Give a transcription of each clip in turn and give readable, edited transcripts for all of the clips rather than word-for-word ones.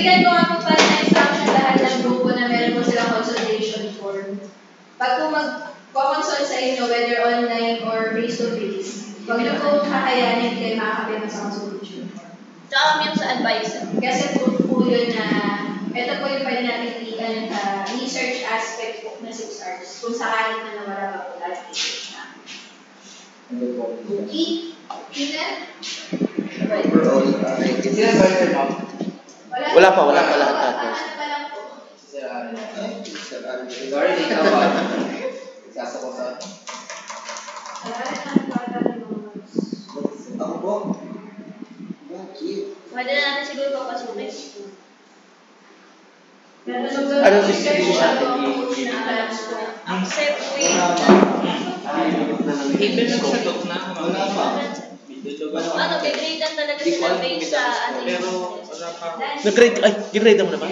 Bibigyan ko nga po pa na instruction lahat ng grupo na meron po silang consultation form. Pag po mag-consult sa inyo, whether online or face-to-face, huwag na po kakayanin kayo makakabit sa consultation form. Tsaka yung sa advisor. Kasi po yun na, ito po yung pwede natin research aspect po na 6 hours. Kung sakaling na nawala pa po lahat research na. Okay? Tina? Wala pa lahat. Ano pa lang po? Sorry, ikaw ba? Sasako sa... Ako po? Pwede na natin siguro papasukin. Ano distribution? Accept with... Even sa doc na, Ano, gigradean talaga sila based sa ano pero wala pa. Nag-grade mo naman?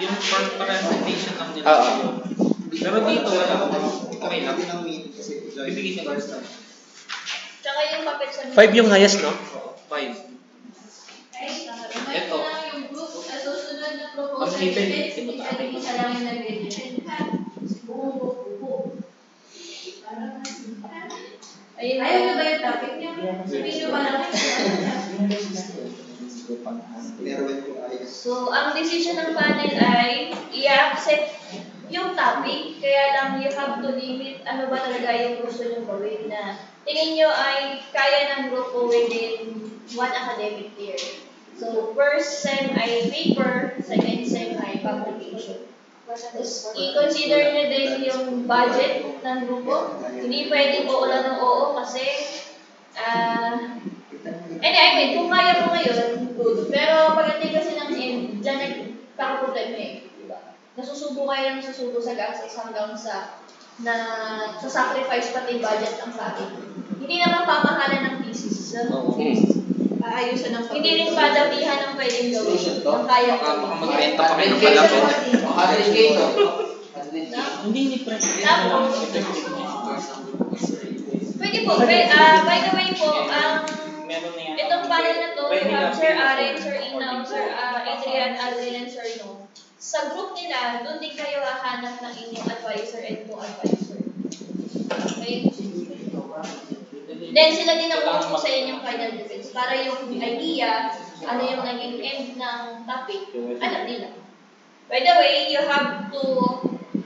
Yung for presentation lang nila. Pero dito, wala pa. Okay lang. Bibigyan siya first time. Tsaka yung papel sa... 5 yung highest, no? 5. Ito. Yung group, sa susunod na proposal, Ang ipin, hindi mo sa lang yung nag-edit. Ayun, ayaw nyo ba yung topic niya? Sabihin nyo ba naman? So, ang decision ng panel ay i-accept yung topic, kaya lang you have to limit ano ba talaga yung gusto nyo gawin na tingin nyo ay kaya ng grupo within 1 academic year. So, first sem ay paper, second sem ay publication. I-consider nyo din yung budget ng grupo. Hindi pwedeng oo lang ng oo kasi anyway, kung kaya mo ngayon, good. Pero pagdating kasi ng end, dyan nagkakaproblema eh. Diba? Nasusubo kayo ng nasusubo sa gases hanggang sa sacrifice pati budget ang sa akin. Hindi naman pamahalan ng thesis. Aayusan ng hindi rin padabihan ng pwedeng gawin. Ang kaya ko. Baka magbenta pa kayo ng palapit. Hindi pre. Pwede po. By the way po, itong panel na to, we have Sir Aren, Sir Inaw, Sir Adrian, Sir No. Sa group nila, doon din kayo hahanap ng inyong advisor and co-advisor. Okay? Then sila din ang uupo sa inyong final defense para yung idea, ano yung naging end ng topic, alam nila. By the way, you have to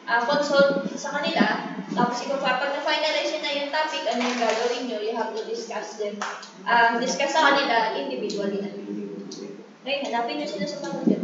consult sa kanila. Tapos pag na-finalize nyo na yung topic, ano yung gagawin nyo, you have to discuss them. Discuss sa kanila individually na. Okay, hanapin nyo sila sa pangulit.